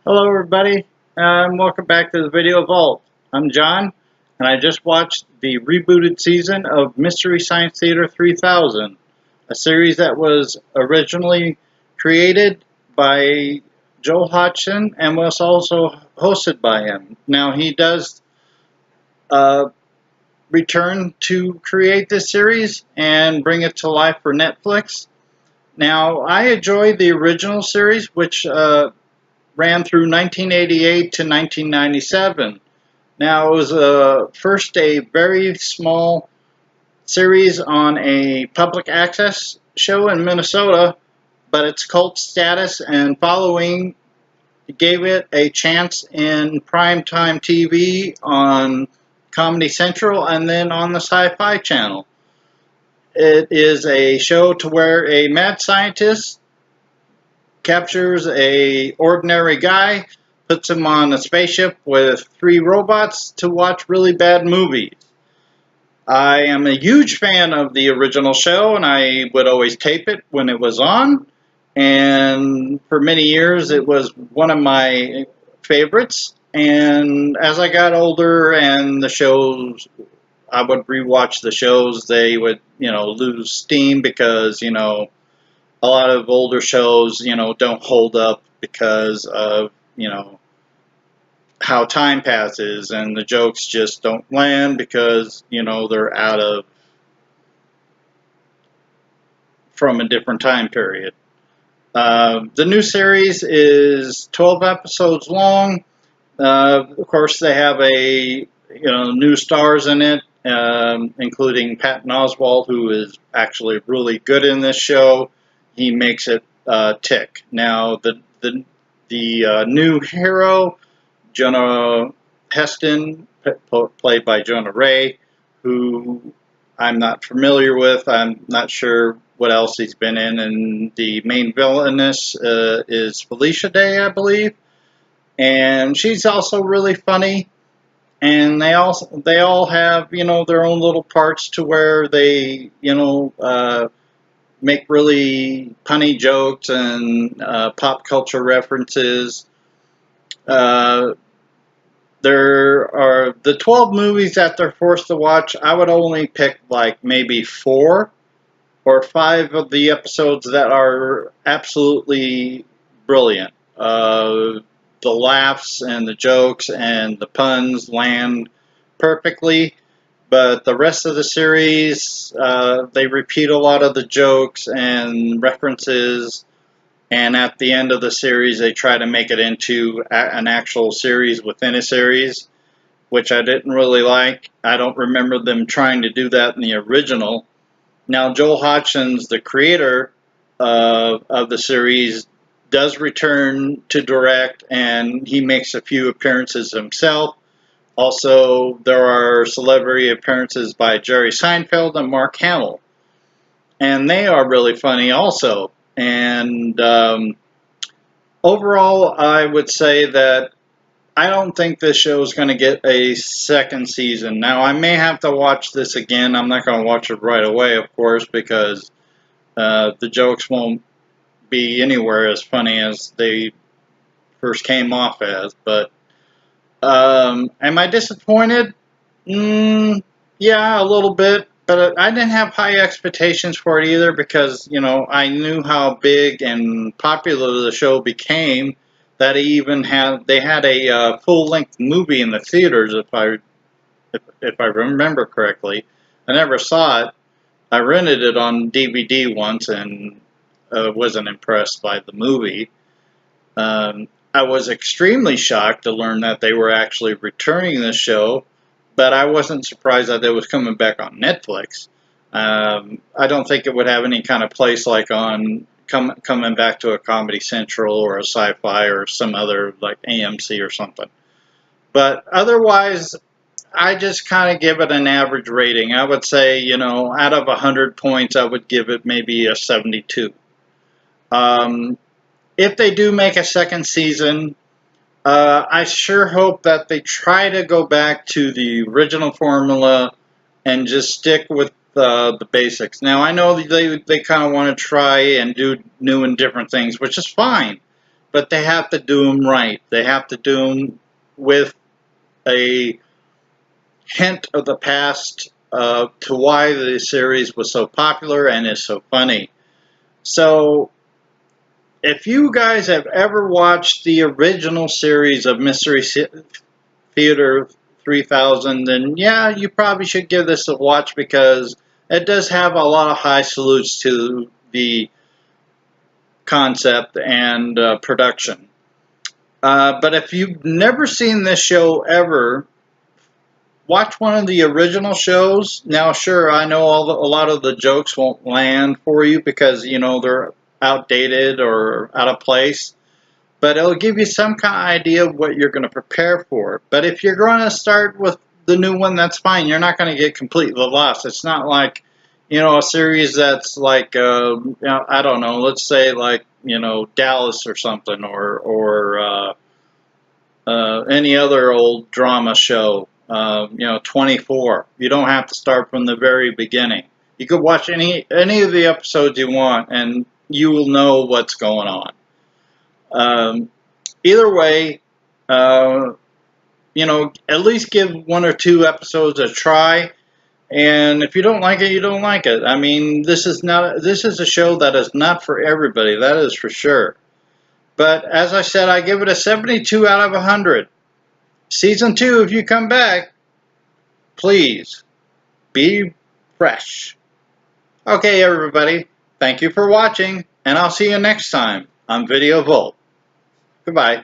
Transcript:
Hello everybody, welcome back to the Video Vault. I'm John, and I just watched the rebooted season of Mystery Science Theater 3000, a series that was originally created by Joel Hodgson and was also hosted by him. Now he does return to create this series and bring it to life for Netflix. Now I enjoyed the original series, which ran through 1988 to 1997. Now, it was first a very small series on a public access show in Minnesota, but its cult status and following gave it a chance in primetime TV on Comedy Central and then on the Sci-Fi Channel. It is a show to where a mad scientist captures a ordinary guy, puts him on a spaceship with 3 robots to watch really bad movies. I am a huge fan of the original show, and I would always tape it when it was on. And for many years, it was one of my favorites. And as I got older and the shows, I would rewatch the shows, they would, lose steam because, a lot of older shows, don't hold up because of, how time passes, and the jokes just don't land because, they're from a different time period. The new series is 12 episodes long. Of course, they have new stars in it, including Patton Oswalt, who is actually really good in this show. He makes it tick. Now, the new hero, Jonah Heston, played by Jonah Ray, who I'm not familiar with. I'm not sure what else he's been in. And the main villainess is Felicia Day, I believe. And she's also really funny. And they all have, their own little parts to where they, make really punny jokes and pop culture references. There are the 12 movies that they're forced to watch. I would only pick like maybe 4 or 5 of the episodes that are absolutely brilliant. The laughs and the jokes and the puns land perfectly. But the rest of the series, they repeat a lot of the jokes and references, and at the end of the series, they try to make it into an actual series within a series, which I didn't really like. I don't remember them trying to do that in the original. Now, Joel Hodgson's, the creator of the series, does return to direct, and he makes a few appearances himself. Also, there are celebrity appearances by Jerry Seinfeld and Mark Hamill, and they are really funny also. And overall, I would say that I don't think this show is going to get a second season. Now, I may have to watch this again. I'm not going to watch it right away, of course, because the jokes won't be anywhere as funny as they first came off as. But am I disappointed? Yeah, a little bit, but I didn't have high expectations for it either because, I knew how big and popular the show became that they had a full-length movie in the theaters if I remember correctly. I never saw it. I rented it on DVD once and wasn't impressed by the movie. I was extremely shocked to learn that they were actually returning the show, but I wasn't surprised that it was coming back on Netflix. I don't think it would have any kind of place like on coming back to a Comedy Central or a Sci-Fi or some other like AMC or something. But otherwise, I just kind of give it an average rating. I would say, out of 100 points, I would give it maybe a 72. If they do make a second season, I sure hope that they try to go back to the original formula and just stick with the basics. Now, I know they kind of want to try and do new and different things, which is fine. but they have to do them right. They have to do them with a hint of the past to why the series was so popular and is so funny. So, if you guys have ever watched the original series of Mystery Theater 3000, then yeah, you probably should give this a watch because it does have a lot of high salutes to the concept and production. But if you've never seen this show ever, watch one of the original shows. Now, sure, I know a lot of the jokes won't land for you because, you know, they're outdated or out of place. But it'll give you some kind of idea of what you're going to prepare for. But if you're going to start with the new one, that's fine. You're not going to get completely lost. It's not like, you know, a series that's like, you know, I don't know, let's say like, you know, Dallas or something, or any other old drama show, you know, 24. You don't have to start from the very beginning. You could watch any of the episodes you want, and you will know what's going on. Either way, you know, at least give one or two episodes a try. And if you don't like it, you don't like it. I mean, this is a show that is not for everybody. That is for sure. But as I said, I give it a 72 out of 100. Season 2, if you come back, please be fresh. Okay, everybody. Thank you for watching, and I'll see you next time on Video Volt. Goodbye.